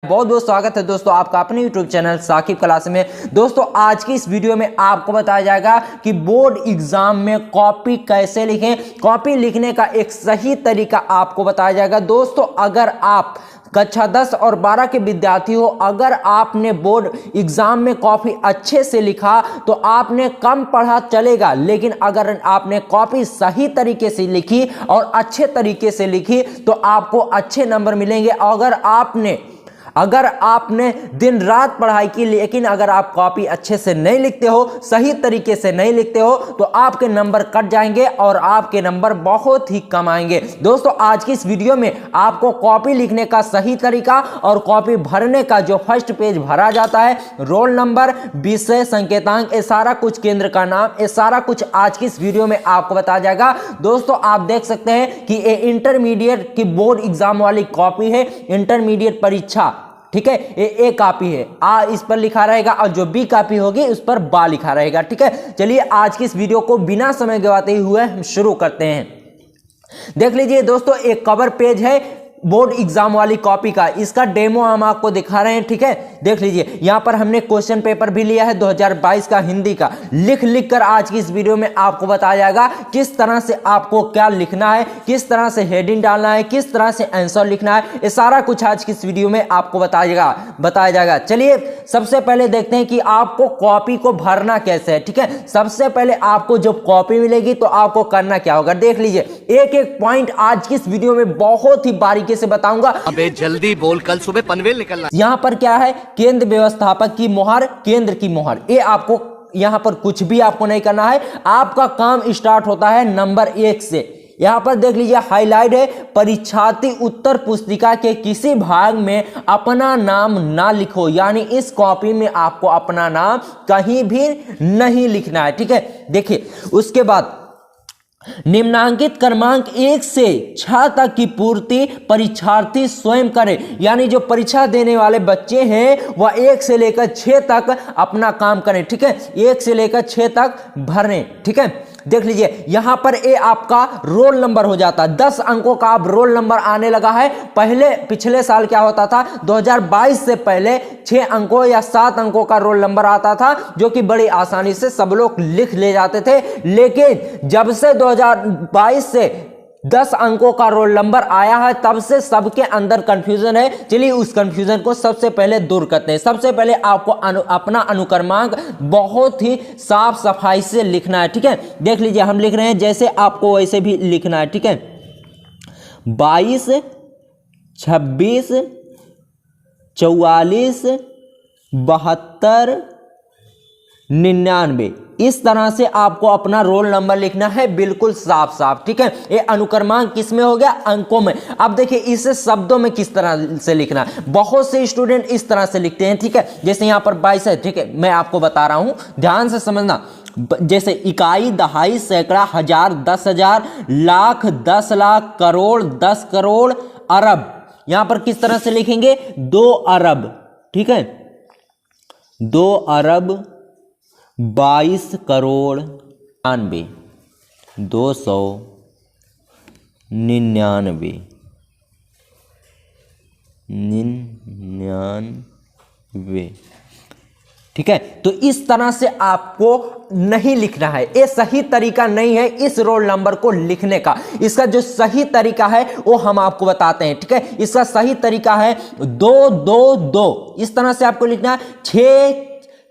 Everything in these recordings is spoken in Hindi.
बहुत बहुत स्वागत है दोस्तों आपका अपने YouTube चैनल साकिब क्लास में। दोस्तों आज की इस वीडियो में आपको बताया जाएगा कि बोर्ड एग्जाम में कॉपी कैसे लिखें। कॉपी लिखने का एक सही तरीका आपको बताया जाएगा। दोस्तों अगर आप कक्षा 10 और 12 के विद्यार्थी हो, अगर आपने बोर्ड एग्जाम में कॉपी अच्छे से लिखा तो आपने कम पढ़ा चलेगा, लेकिन अगर आपने कॉपी सही तरीके से लिखी और अच्छे तरीके से लिखी तो आपको अच्छे नंबर मिलेंगे। अगर आपने दिन रात पढ़ाई की लेकिन अगर आप कॉपी अच्छे से नहीं लिखते हो, सही तरीके से नहीं लिखते हो तो आपके नंबर कट जाएंगे और आपके नंबर बहुत ही कम आएंगे। दोस्तों आज की इस वीडियो में आपको कॉपी लिखने का सही तरीका और कॉपी भरने का जो फर्स्ट पेज भरा जाता है, रोल नंबर, विषय, संकेतांक, ये सारा कुछ, केंद्र का नाम, ये सारा कुछ आज की इस वीडियो में आपको बताया जाएगा। दोस्तों आप देख सकते हैं कि ये इंटरमीडिएट की बोर्ड एग्जाम वाली कॉपी है, इंटरमीडिएट परीक्षा, ठीक है। ये ए कॉपी है, आ इस पर लिखा रहेगा और जो बी कॉपी होगी उस पर बा लिखा रहेगा, ठीक है। चलिए आज की इस वीडियो को बिना समय गवाते हुए हम शुरू करते हैं। देख लीजिए दोस्तों, एक कवर पेज है बोर्ड एग्जाम वाली कॉपी का, इसका डेमो हम आपको दिखा रहे हैं, ठीक है। देख लीजिए यहां पर हमने क्वेश्चन पेपर भी लिया है 2022 का हिंदी का। लिख कर आज की इस वीडियो में आपको बताया जाएगा किस तरह से आपको क्या लिखना है, किस तरह से हेडिंग डालना है, किस तरह से आंसर लिखना है, ये सारा कुछ आज की इस वीडियो में आपको बताया जाएगा। चलिए सबसे पहले देखते हैं कि आपको कॉपी को भरना कैसे है, ठीक है। सबसे पहले आपको जब कॉपी मिलेगी तो आपको करना क्या होगा, देख लीजिए। एक एक पॉइंट आज की इस वीडियो में बहुत ही बारीकी से बताऊंगा। अबे जल्दी बोल, कल सुबह पनवेल निकलना। यहां पर क्या है, केंद्र व्यवस्थापक की मोहर, केंद्र की मोहर, ये आपको यहां पर कुछ भी आपको नहीं करना है। आपका काम स्टार्ट होता है नंबर 1 से। यहां पर देख लीजिए हाईलाइट है, परीक्षार्थी उत्तर पुस्तिका के किसी भाग में अपना नाम ना लिखो, यानी इस कॉपी में आपको अपना नाम कहीं भी नहीं लिखना है, ठीक है। देखिए उसके बाद निम्नांकित क्रमांक 1 से 6 तक की पूर्ति परीक्षार्थी स्वयं करे, यानी जो परीक्षा देने वाले बच्चे हैं वह 1 से लेकर 6 तक अपना काम करें, ठीक है। 1 से लेकर 6 तक भरें, ठीक है। देख लीजिए यहां पर ये आपका रोल नंबर हो जाता है, 10 अंकों का अब रोल नंबर आने लगा है। पिछले साल क्या होता था, 2022 से पहले 6 अंकों या 7 अंकों का रोल नंबर आता था, जो कि बड़ी आसानी से सब लोग लिख ले जाते थे। लेकिन जब से 2022 से 10 अंकों का रोल नंबर आया है तब से सबके अंदर कंफ्यूजन है। चलिए उस कंफ्यूजन को सबसे पहले दूर करते हैं। सबसे पहले आपको अपना अनुक्रमांक बहुत ही साफ सफाई से लिखना है, ठीक है। देख लीजिए हम लिख रहे हैं जैसे आपको वैसे भी लिखना है, ठीक है। 22, 26, 44, 72, 99, इस तरह से आपको अपना रोल नंबर लिखना है, बिल्कुल साफ साफ, ठीक है। ये अनुक्रमांक किस में हो गया, अंकों में। अब देखिए इसे शब्दों में किस तरह से लिखना है। बहुत से स्टूडेंट इस तरह से लिखते हैं, ठीक है। जैसे यहां पर 22 है, ठीक है, मैं आपको बता रहा हूं, ध्यान से समझना। जैसे इकाई, दहाई, सैकड़ा, हजार, 10,000, लाख, 10 लाख, करोड़, 10 करोड़, अरब, यहां पर किस तरह से लिखेंगे, 2 अरब, ठीक है। 2 अरब 22 करोड़ 99, 299, 99, ठीक है। तो इस तरह से आपको नहीं लिखना है, ये सही तरीका नहीं है इस रोल नंबर को लिखने का। इसका जो सही तरीका है वो हम आपको बताते हैं, ठीक है। इसका सही तरीका है 2 2 2, इस तरह से आपको लिखना है। 6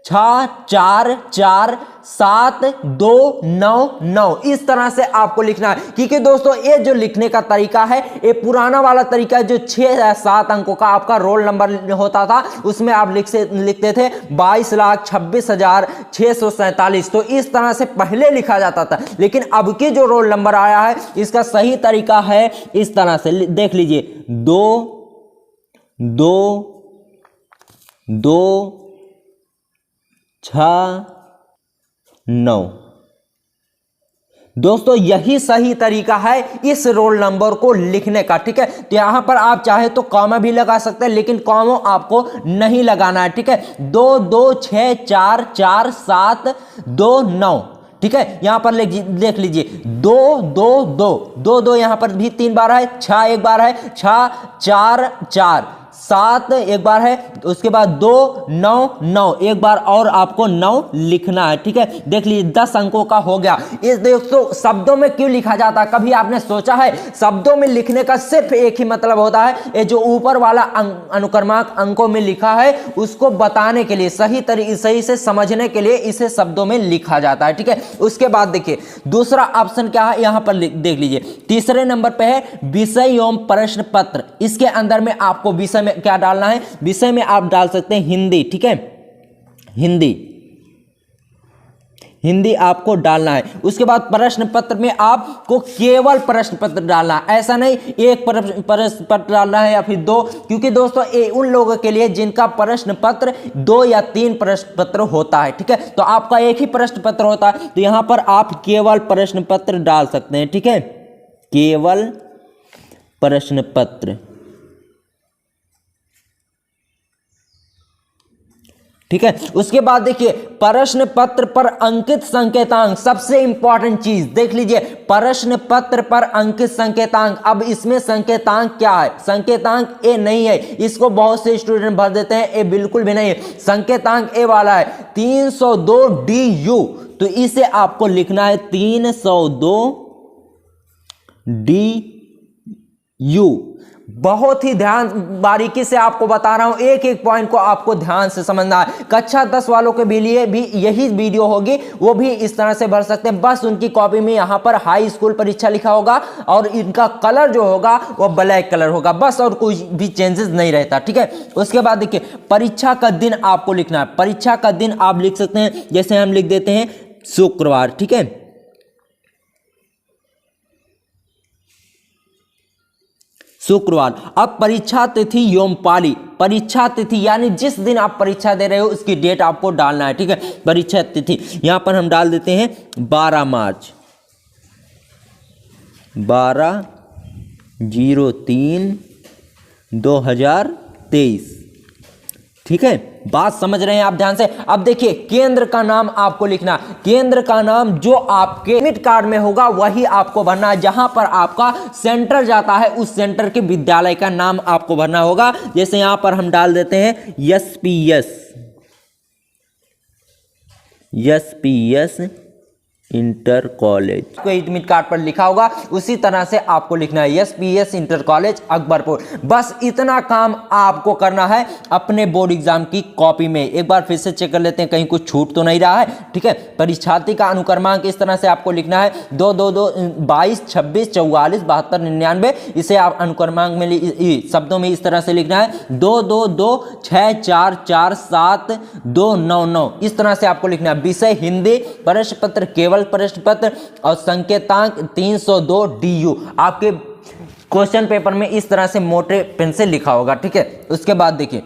6 4 4 7 2 9 9, इस तरह से आपको लिखना है। क्योंकि दोस्तों ये जो लिखने का तरीका है ये पुराना वाला तरीका है, जो 6 या 7 अंकों का आपका रोल नंबर होता था, उसमें आप लिखते थे 22,26,647। तो इस तरह से पहले लिखा जाता था। लेकिन अब के जो रोल नंबर आया है इसका सही तरीका है इस तरह से, देख लीजिए 2 2 2 6 9। दोस्तों यही सही तरीका है इस रोल नंबर को लिखने का, ठीक है। तो यहां पर आप चाहे तो कॉमा भी लगा सकते हैं, लेकिन कॉमा आपको नहीं लगाना है, ठीक है। 2 2 6 4 4 7 2 9, ठीक है। यहां पर देख लीजिए 2 2 2 2 2, यहां पर भी 3 बार है, 6 एक बार है, 6 4 4 7 एक बार है, उसके बाद 2 9 9 एक बार और आपको 9 लिखना है। ठीक है, देख लीजिए 10 अंकों का हो गया। इस दोस्तों शब्दों में क्यों लिखा जाता है, कभी आपने सोचा है? शब्दों में लिखने का सिर्फ एक ही मतलब होता है, ये जो ऊपर वाला अनुक्रमांक अंकों में लिखा है उसको बताने के लिए, सही से समझने के लिए इसे शब्दों में लिखा जाता है। ठीक है, उसके बाद देखिए दूसरा ऑप्शन क्या है, यहां पर देख लीजिए तीसरे नंबर पे है विषय एवं प्रश्न पत्र। इसके अंदर में आपको विषय में क्या डालना है, विषय में आप डाल सकते हैं हिंदी। ठीक है, हिंदी आपको डालना है। उसके बाद प्रश्न पत्र में आपको केवल प्रश्न पत्र डालना है, ऐसा नहीं एक प्रश्न पत्र डालना है या फिर 2, क्योंकि दोस्तों ये उन लोगों के लिए जिनका प्रश्न पत्र 2 या 3 प्रश्न पत्र होता है। ठीक है, तो आपका एक ही प्रश्न पत्र होता है, तो यहां पर आप केवल प्रश्न पत्र डाल सकते हैं। ठीक है, केवल प्रश्न पत्र। ठीक है, उसके बाद देखिए प्रश्न पत्र पर अंकित संकेतांक, सबसे इंपॉर्टेंट चीज देख लीजिए, प्रश्न पत्र पर अंकित संकेतांक। अब इसमें संकेतांक क्या है, संकेतांक ए नहीं है, इसको बहुत से स्टूडेंट भर देते हैं, ए बिल्कुल भी नहीं है। संकेतांक ए वाला है 302 DU, तो इसे आपको लिखना है 302 DU। बहुत ही ध्यान बारीकी से आपको बता रहा हूं, एक एक पॉइंट को आपको ध्यान से समझना है। कक्षा 10 वालों के लिए भी यही वीडियो होगी, वो भी इस तरह से भर सकते हैं। बस उनकी कॉपी में यहां पर हाई स्कूल परीक्षा लिखा होगा और इनका कलर जो होगा वो ब्लैक कलर होगा, बस, और कोई भी चेंजेस नहीं रहता। ठीक है, उसके बाद देखिए परीक्षा का दिन आपको लिखना है। परीक्षा का दिन आप लिख सकते हैं, जैसे हम लिख देते हैं शुक्रवार। ठीक है, शुक्रवार। अब परीक्षा तिथि एवं पाली, परीक्षा तिथि यानी जिस दिन आप परीक्षा दे रहे हो उसकी डेट आपको डालना है। ठीक है, परीक्षा तिथि यहां पर हम डाल देते हैं 12 मार्च, 12/03/2023। ठीक है, बात समझ रहे हैं आप ध्यान से। अब देखिए केंद्र का नाम आपको लिखना, केंद्र का नाम जो आपके एडमिट कार्ड में होगा वही आपको भरना है। जहां पर आपका सेंटर जाता है उस सेंटर के विद्यालय का नाम आपको भरना होगा। जैसे यहां पर हम डाल देते हैं SPS इंटर कॉलेज, कोई एडमिट कार्ड पर लिखा होगा उसी तरह से आपको लिखना है SPS इंटर कॉलेज अकबरपुर। बस इतना काम आपको करना है अपने बोर्ड एग्जाम की कॉपी में। एक बार फिर से चेक कर लेते हैं कहीं कुछ छूट तो नहीं रहा है। ठीक है, परीक्षार्थी का अनुक्रमांक इस तरह से आपको लिखना है 2 2 2 22 26 44 72 99। इसे आप अनुक्रमांक में शब्दों में इस तरह से लिखना है 2 2 2 6 4 4 7 2 9 9, इस तरह से आपको लिखना है। विषय हिंदी, प्रश्न पत्र केवल प्रश्न पत्र और संकेतांक 302 DU आपके क्वेश्चन पेपर में इस तरह से मोटे पेन से लिखा होगा। ठीक है, उसके बाद देखिए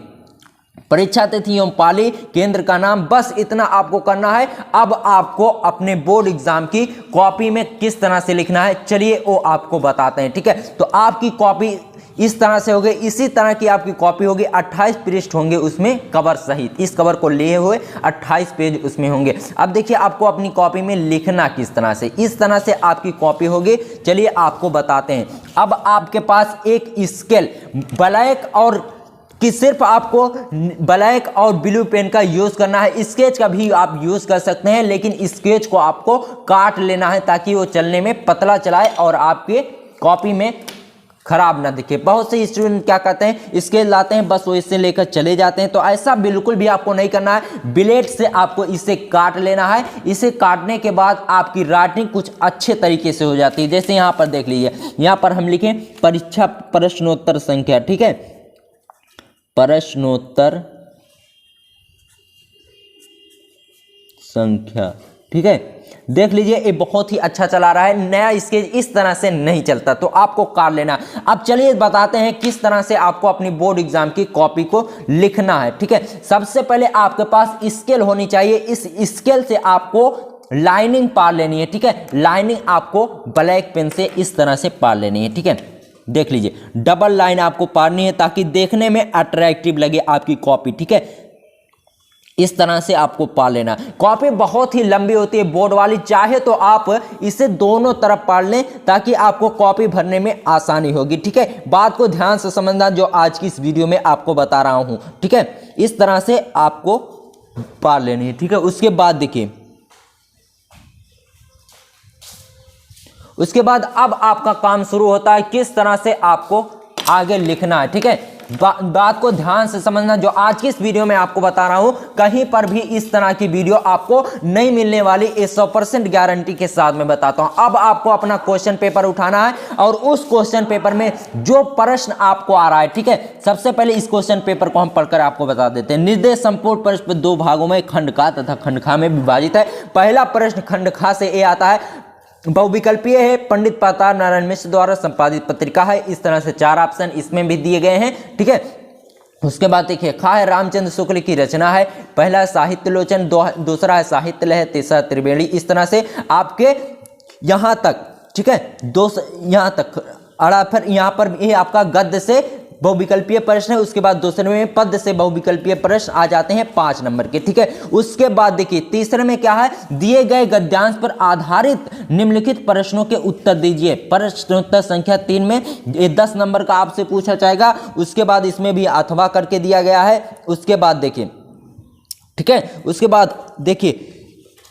परीक्षा तिथि एवं पाली, केंद्र का नाम, बस इतना आपको करना है। अब आपको अपने बोर्ड एग्जाम की कॉपी में किस तरह से लिखना है चलिए वो आपको बताते हैं। ठीक है, तो आपकी कॉपी इस तरह से होगी, इसी तरह की आपकी कॉपी होगी। 28 पृष्ठ होंगे उसमें कवर सहित, इस कवर को लिए हुए 28 पेज उसमें होंगे। अब देखिए आपको अपनी कॉपी में लिखना किस तरह से, इस तरह से आपकी कॉपी होगी। चलिए आपको बताते हैं। अब आपके पास एक स्केल ब्लैक और कि सिर्फ आपको ब्लैक और ब्लू पेन का यूज करना है, स्केच का भी आप यूज कर सकते हैं, लेकिन स्केच को आपको काट लेना है ताकि वो चलने में पतला चलाए और आपके कॉपी में खराब ना दिखे। बहुत से स्टूडेंट क्या करते हैं स्केल लाते हैं बस वो इससे लेकर चले जाते हैं, तो ऐसा बिल्कुल भी आपको नहीं करना है। ब्लेड से आपको इसे काट लेना है। इसे काटने के बाद आपकी राइटिंग कुछ अच्छे तरीके से हो जाती है। जैसे यहाँ पर देख लीजिए, यहाँ पर हम लिखें परीक्षा प्रश्नोत्तर संख्या। ठीक है, प्रश्नोत्तर संख्या। ठीक है, देख लीजिए ये बहुत ही अच्छा चला रहा है। नया स्केच इस तरह से नहीं चलता, तो आपको काट लेना। अब चलिए बताते हैं किस तरह से आपको अपनी बोर्ड एग्जाम की कॉपी को लिखना है। ठीक है, सबसे पहले आपके पास स्केल होनी चाहिए। इस स्केल से आपको लाइनिंग पार लेनी है। ठीक है, लाइनिंग आपको ब्लैक पेन से इस तरह से पार लेनी है। ठीक है, देख लीजिए डबल लाइन आपको पारनी है ताकि देखने में अट्रैक्टिव लगे आपकी कॉपी। ठीक है, इस तरह से आपको पढ़ लेना। कॉपी बहुत ही लंबी होती है बोर्ड वाली, चाहे तो आप इसे दोनों तरफ पढ़ लें ताकि आपको कॉपी भरने में आसानी होगी। ठीक है, बात को ध्यान से समझना जो आज की इस वीडियो में आपको बता रहा हूं। ठीक है, इस तरह से आपको पढ़ लेनी है। ठीक है, उसके बाद देखिए, उसके बाद अब आपका काम शुरू होता है किस तरह से आपको आगे लिखना है। ठीक है, बात को ध्यान से समझना जो आज की इस वीडियो में आपको बता रहा हूं, कहीं पर भी इस तरह की वीडियो आपको नहीं मिलने वाली, 100% गारंटी के साथ मैं बताता हूं। अब आपको अपना क्वेश्चन पेपर उठाना है और उस क्वेश्चन पेपर में जो प्रश्न आपको आ रहा है, ठीक है, सबसे पहले इस क्वेश्चन पेपर को हम पढ़कर आपको बता देते हैं। निर्देश संपूर्ण प्रश्न दो भागों में खंड का तथा खंड खा में विभाजित है। पहला प्रश्न खंड खा से ये आता है, बहुविकल्पीय है, पंडित पातार नारायण मिश्र द्वारा संपादित पत्रिका है। इस तरह से 4 ऑप्शन इसमें भी दिए गए हैं। ठीक है, उसके बाद देखिए, खा है रामचंद्र शुक्ल की रचना है। पहला है साहित्य लोचन, दूसरा है साहित्य लय, तीसरा त्रिवेणी। इस तरह से आपके यहां तक, ठीक है, यहां तक अड़ा, फिर यहां पर ये आपका गद्य से बहुविकल्पीय प्रश्न है। उसके बाद दूसरे में पद से बहुविकल्पीय प्रश्न आ जाते हैं 5 नंबर के। ठीक है, उसके बाद देखिए तीसरे में क्या है, दिए गए गद्यांश पर आधारित निम्नलिखित प्रश्नों के उत्तर दीजिए। प्रश्नोत्तर संख्या 3 में ये 10 नंबर का आपसे पूछा जाएगा। उसके बाद इसमें भी अथवा करके दिया गया है। उसके बाद देखिए, ठीक है, उसके बाद देखिए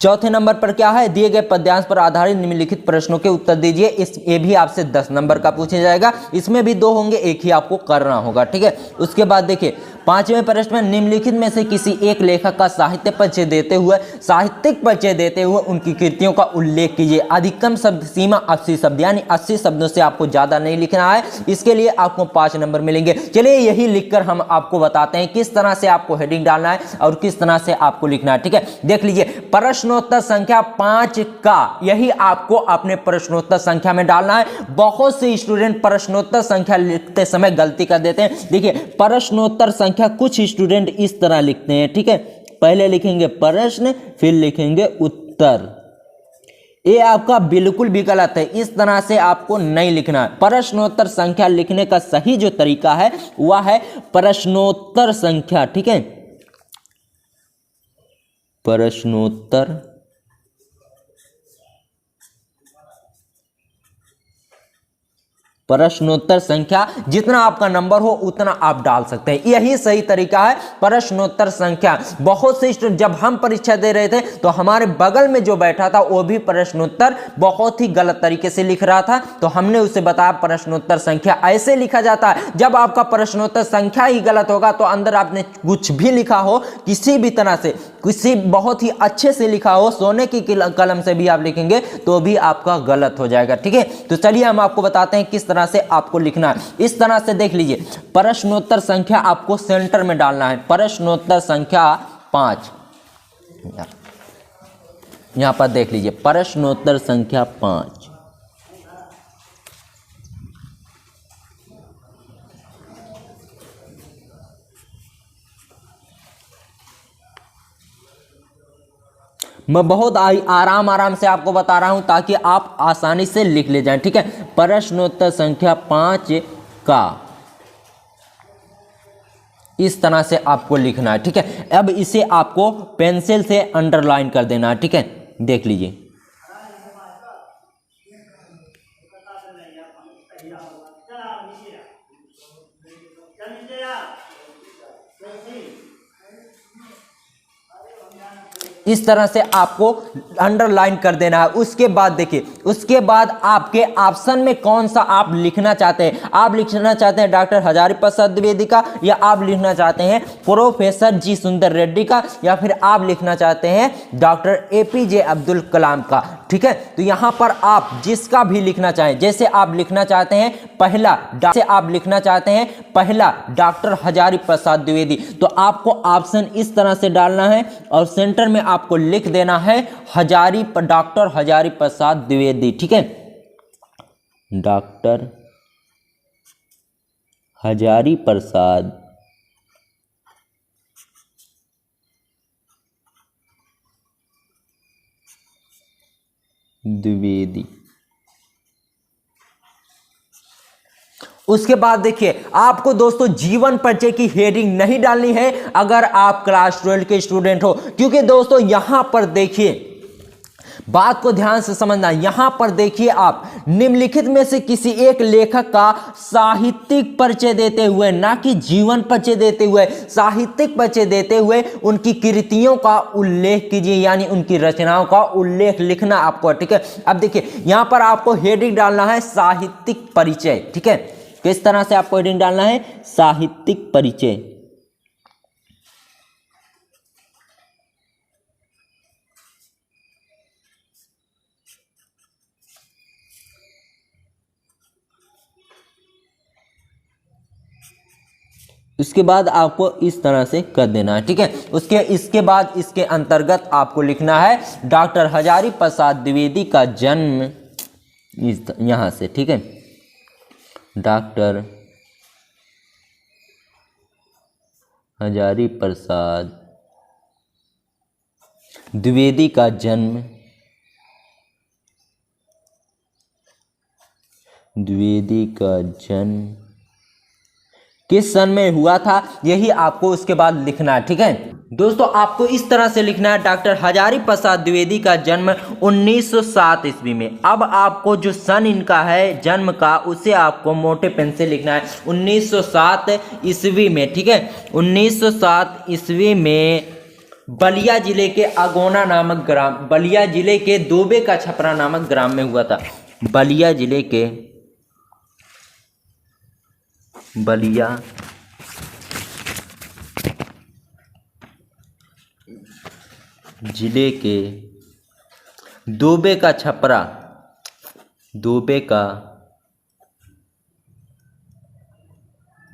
चौथे नंबर पर क्या है, दिए गए पद्यांश पर आधारित निम्नलिखित प्रश्नों के उत्तर दीजिए। ये भी आपसे 10 नंबर का पूछा जाएगा। इसमें भी 2 होंगे, एक ही आपको करना होगा। ठीक है, उसके बाद देखिए 5वें प्रश्न में निम्नलिखित में से किसी एक लेखक का साहित्य परिचय देते हुए, साहित्यिक परिचय देते हुए उनकी कृतियों का उल्लेख कीजिए। अधिकतम शब्द सीमा 80 शब्द, यानी 80 शब्दों से आपको ज्यादा नहीं लिखना है। इसके लिए आपको 5 नंबर मिलेंगे। चलिए यही लिखकर हम आपको बताते हैं किस तरह से आपको हेडिंग डालना है और किस तरह से आपको लिखना है। ठीक है, देख लीजिए, प्रश्नोत्तर संख्या 5 का यही आपको अपने प्रश्नोत्तर संख्या में डालना है। बहुत से स्टूडेंट प्रश्नोत्तर संख्या लिखते समय गलती कर देते हैं। देखिए, प्रश्नोत्तर संख्या कुछ स्टूडेंट इस तरह लिखते हैं। ठीक है, पहले लिखेंगे प्रश्न, फिर लिखेंगे उत्तर। ये आपका बिल्कुल भी गलत है। इस तरह से आपको नहीं लिखना है। प्रश्नोत्तर संख्या लिखने का सही जो तरीका है वह है प्रश्नोत्तर संख्या। ठीक है, प्रश्नोत्तर प्रश्नोत्तर संख्या, जितना आपका नंबर हो उतना आप डाल सकते हैं, यही सही तरीका है प्रश्नोत्तर संख्या। बहुत से स्टूडेंट, जब हम परीक्षा दे रहे थे तो हमारे बगल में जो बैठा था वो भी प्रश्नोत्तर बहुत ही गलत तरीके से लिख रहा था, तो हमने उसे बताया प्रश्नोत्तर संख्या ऐसे लिखा जाता है। जब आपका प्रश्नोत्तर संख्या ही गलत होगा तो अंदर आपने कुछ भी लिखा हो, किसी भी तरह से, किसी बहुत ही अच्छे से लिखा हो, सोने की कलम से भी आप लिखेंगे तो भी आपका गलत हो जाएगा। ठीक है, तो चलिए हम आपको बताते हैं किस तरह से आपको लिखना है। इस तरह से देख लीजिए, प्रश्नोत्तर संख्या आपको सेंटर में डालना है। प्रश्नोत्तर संख्या 5, यहां पर देख लीजिए, प्रश्नोत्तर संख्या 5। मैं बहुत आराम से आपको बता रहा हूं ताकि आप आसानी से लिख ले जाएं। ठीक है, प्रश्नोत्तर संख्या 5 का इस तरह से आपको लिखना है। ठीक है, अब इसे आपको पेंसिल से अंडरलाइन कर देना है। ठीक है, देख लीजिए, इस तरह से आपको अंडरलाइन कर देना है। उसके बाद देखिए, उसके बाद आपके ऑप्शन में कौन सा आप लिखना चाहते हैं। आप लिखना चाहते हैं डॉक्टर हजारी प्रसाद द्विवेदी का, या आप लिखना चाहते हैं प्रोफेसर जी सुंदर रेड्डी का, या फिर आप लिखना चाहते हैं डॉक्टर एपीजे अब्दुल कलाम का। ठीक है, तो यहां पर आप जिसका भी लिखना चाहें, जैसे आप लिखना चाहते हैं पहला, जैसे आप लिखना चाहते हैं पहला डॉक्टर हजारी प्रसाद द्विवेदी, तो आपको ऑप्शन इस तरह से डालना है और सेंटर में आपको लिख देना है डॉक्टर हजारी प्रसाद द्विवेदी। ठीक है, डॉक्टर हजारी प्रसाद द्विवेदी। उसके बाद देखिए आपको दोस्तों जीवन परिचय की हेडिंग नहीं डालनी है अगर आप क्लास 12 के स्टूडेंट हो, क्योंकि दोस्तों यहां पर देखिए बात को ध्यान से समझना। यहां पर देखिए आप निम्नलिखित में से किसी एक लेखक का साहित्यिक परिचय देते हुए, ना कि जीवन परिचय देते हुए, साहित्यिक परिचय देते हुए उनकी कृतियों का उल्लेख कीजिए, यानी उनकी रचनाओं का उल्लेख लिखना आपको, ठीक है। अब देखिए यहां पर आपको हेडिंग डालना है साहित्यिक परिचय, ठीक है। किस तरह से आपको हेडिंग डालना है? साहित्यिक परिचय। उसके बाद आपको इस तरह से कर देना है, ठीक है। इसके बाद इसके अंतर्गत आपको लिखना है डॉक्टर हजारी प्रसाद द्विवेदी का जन्म, यहां से, ठीक है। डॉक्टर हजारी प्रसाद द्विवेदी का जन्म, द्विवेदी का जन्म किस सन में हुआ था, यही आपको उसके बाद लिखना है, ठीक है। दोस्तों आपको इस तरह से लिखना है डॉक्टर हजारी प्रसाद द्विवेदी का जन्म 1907 ईस्वी में। अब आपको जो सन इनका है जन्म का, उसे आपको मोटे पेन से लिखना है 1907 ईस्वी में, ठीक है। 1907 ईस्वी में बलिया जिले के अगोना नामक ग्राम, बलिया जिले के दोबे का छपरा नामक ग्राम में हुआ था। बलिया जिले के दोबे का छपरा, दोबे का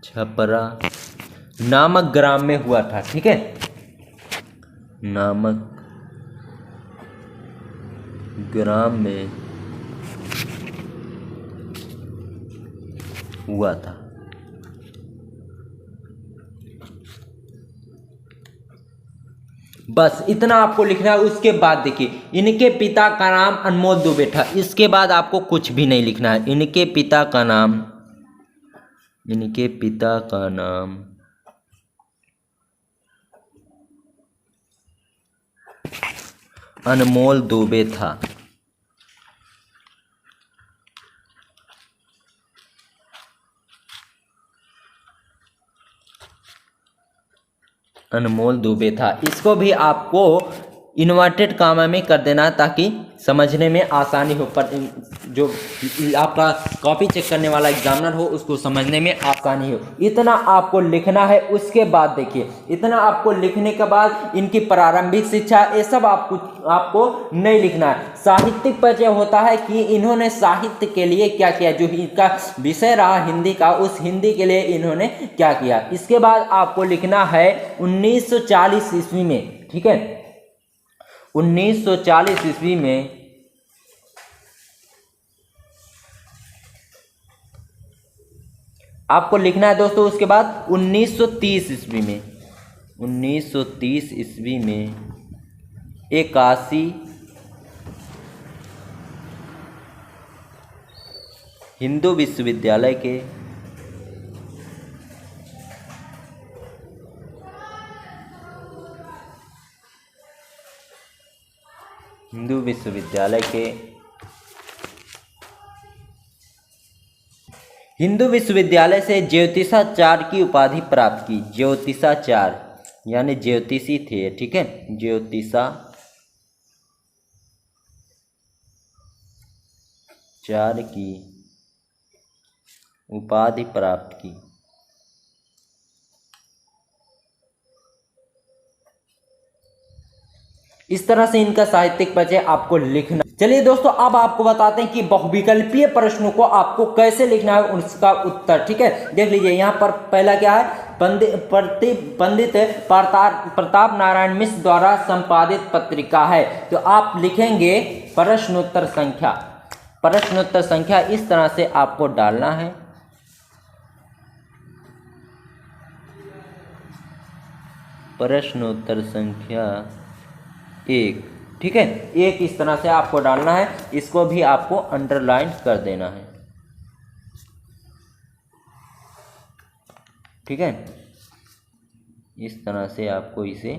छपरा नामक ग्राम में हुआ था, ठीक है। नामक ग्राम में हुआ था। बस इतना आपको लिखना है। उसके बाद देखिए इनके पिता का नाम अनमोल दुबे था। इसके बाद आपको कुछ भी नहीं लिखना है। इनके पिता का नाम अनमोल दुबे था। अनमोल दुबे था। इसको भी आपको इन्वर्टेड कामा में कर देना ताकि समझने में आसानी हो, पर जो आपका कॉपी चेक करने वाला एग्जामिनर हो उसको समझने में आसानी हो। इतना आपको लिखना है। उसके बाद देखिए इतना आपको लिखने के बाद इनकी प्रारंभिक शिक्षा, ये सब आपको नहीं लिखना है। साहित्यिक परिचय होता है कि इन्होंने साहित्य के लिए क्या किया, जो इनका विषय रहा हिंदी का, उस हिंदी के लिए इन्होंने क्या किया। इसके बाद आपको लिखना है 1940 ईस्वी में, ठीक है। 1940 ईस्वी में आपको लिखना है दोस्तों। उसके बाद 1930 ईस्वी में, 1930 ईस्वी में 81 हिंदू विश्वविद्यालय के हिंदू विश्वविद्यालय से ज्योतिषाचार्य की उपाधि प्राप्त की। ज्योतिषाचार्य यानी ज्योतिषी थे, ठीक है। ज्योतिषाचार्य की उपाधि प्राप्त की। इस तरह से इनका साहित्यिक परिचय आपको लिखना। चलिए दोस्तों अब आपको बताते हैं कि बहुविकल्पीय प्रश्नों को आपको कैसे लिखना है, उसका उत्तर, ठीक है। देख लीजिए यहाँ पर पहला क्या है, पंडित प्रताप नारायण मिश्र द्वारा संपादित पत्रिका है। तो आप लिखेंगे प्रश्नोत्तर संख्या इस तरह से आपको डालना है। प्रश्नोत्तर संख्या 1, ठीक है। 1 इस तरह से आपको डालना है। इसको भी आपको अंडरलाइन कर देना है। ठीक है, इस तरह से आपको इसे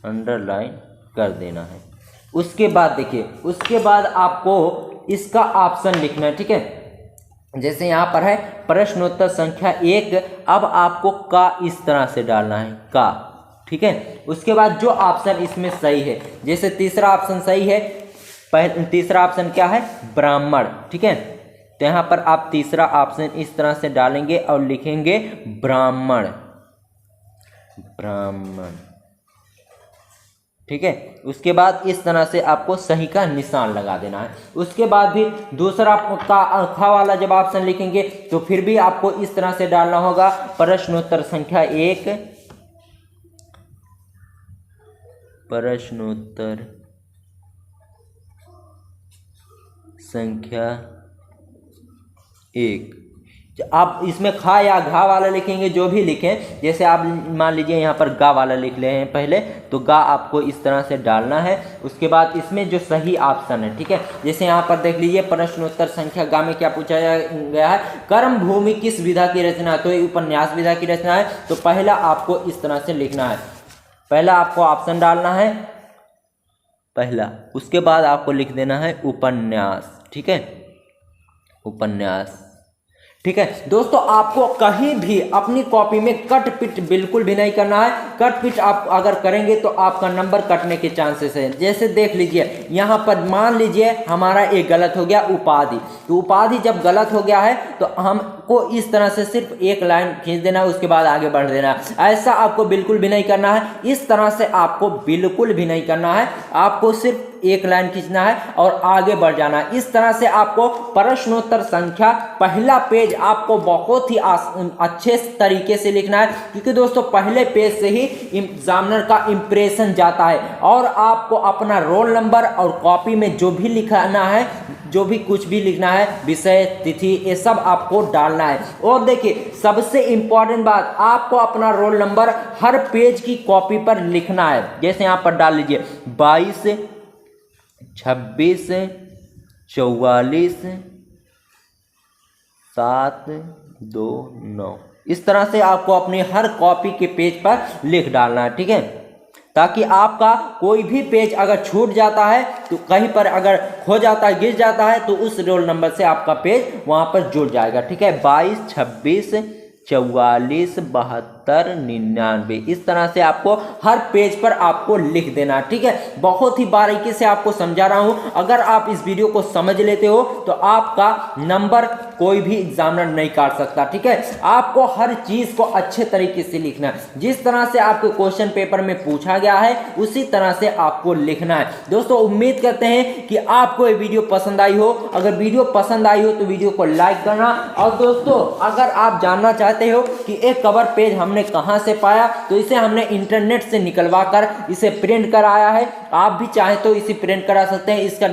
अंडरलाइन कर देना है। उसके बाद देखिए, उसके बाद आपको इसका ऑप्शन लिखना है। ठीक है, जैसे यहाँ पर है प्रश्नोत्तर संख्या 1, अब आपको का इस तरह से डालना है, का। ठीक है, उसके बाद जो ऑप्शन इसमें सही है, जैसे तीसरा ऑप्शन सही है, तीसरा ऑप्शन क्या है, ब्राह्मण। ठीक है, तो यहाँ पर आप तीसरा ऑप्शन इस तरह से डालेंगे और लिखेंगे ब्राह्मण, ब्राह्मण। ठीक है, उसके बाद इस तरह से आपको सही का निशान लगा देना है। उसके बाद भी दूसरा का खा वाला जब ऑप्शन लिखेंगे तो फिर भी आपको इस तरह से डालना होगा, प्रश्नोत्तर संख्या 1, प्रश्नोत्तर संख्या 1। आप इसमें खा या घा वाला लिखेंगे, जो भी लिखें, जैसे आप मान लीजिए यहाँ पर गा वाला लिख ले हैं पहले, तो गा आपको इस तरह से डालना है। उसके बाद इसमें जो सही ऑप्शन है, ठीक है, जैसे यहाँ पर देख लीजिए प्रश्नोत्तर संख्या गा में क्या पूछा गया है, कर्म भूमि किस विधा की रचना है, तो ये उपन्यास विधा की रचना है। तो पहला आपको इस तरह से लिखना है, पहला आपको ऑप्शन डालना है पहला, उसके बाद आपको लिख देना है उपन्यास। ठीक है, उपन्यास। ठीक है दोस्तों, आपको कहीं भी अपनी कॉपी में कट पिट बिल्कुल भी नहीं करना है। कट पिट आप अगर करेंगे तो आपका नंबर कटने के चांसेस हैं। जैसे देख लीजिए यहाँ पर मान लीजिए हमारा एक गलत हो गया उपाधि, तो उपाधि जब गलत हो गया है तो हमको इस तरह से सिर्फ एक लाइन खींच देना है, उसके बाद आगे बढ़ देना है। ऐसा आपको बिल्कुल भी नहीं करना है, इस तरह से आपको बिल्कुल भी नहीं करना है। आपको सिर्फ एक लाइन खींचना है और आगे बढ़ जाना है। इस तरह से आपको प्रश्नोत्तर संख्या पहला पेज आपको बहुत ही अच्छे तरीके से लिखना है, क्योंकि दोस्तों पहले पेज से ही एग्जामिनर का इंप्रेशन जाता है। और आपको अपना रोल नंबर और कॉपी में जो भी लिखना है, जो भी कुछ भी लिखना है, विषय तिथि, ये सब आपको डालना है। और देखिए सबसे इंपॉर्टेंट बात, आपको अपना रोल नंबर हर पेज की कॉपी पर लिखना है। जैसे यहाँ पर डाल लीजिए 22, 26, 44, 7, 2, 9, इस तरह से आपको अपनी हर कॉपी के पेज पर लिख डालना है। ठीक है, ताकि आपका कोई भी पेज अगर छूट जाता है, तो कहीं पर अगर खो जाता है, गिर जाता है, तो उस रोल नंबर से आपका पेज वहां पर जुड़ जाएगा। ठीक है, 22, 26, 44, 72, 99, इस तरह से आपको हर पेज पर आपको लिख देना। ठीक है, बहुत ही बारीकी से आपको समझा रहा हूं। अगर आप इस वीडियो को समझ लेते हो तो आपका नंबर कोई भी एग्जामिनर नहीं काट सकता। ठीक है, आपको हर चीज को अच्छे तरीके से लिखना है। जिस तरह से आपके क्वेश्चन पेपर में पूछा गया है उसी तरह से आपको लिखना है। दोस्तों उम्मीद करते हैं कि आपको ये वीडियो पसंद आई हो। अगर वीडियो पसंद आई हो तो वीडियो को लाइक करना। और दोस्तों अगर आप जानना चाहते हो कि एक कवर पेज हमने कहां से पाया, तो इसे हमने इंटरनेट से निकलवा कर इसे प्रिंट कराया है। आप भी चाहें तो इसे प्रिंट करा सकते हैं। इसका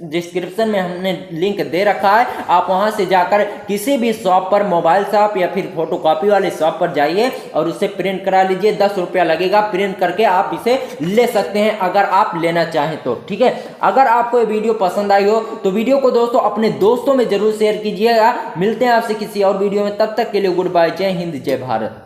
डिस्क्रिप्शन में हमने लिंक दे रखा है, आप वहां से जाकर किसी भी शॉप पर, मोबाइल शॉप या फिर फोटोकॉपी वाले शॉप पर जाइए और उसे प्रिंट करा लीजिए। 10 रुपया लगेगा, प्रिंट करके आप इसे ले सकते हैं अगर आप लेना चाहें तो। ठीक है, अगर आपको ये वीडियो पसंद आई हो तो वीडियो को दोस्तों अपने दोस्तों में जरूर शेयर कीजिएगा। मिलते हैं आपसे किसी और वीडियो में, तब तक के लिए गुड बाय, जय हिंद, जय भारत।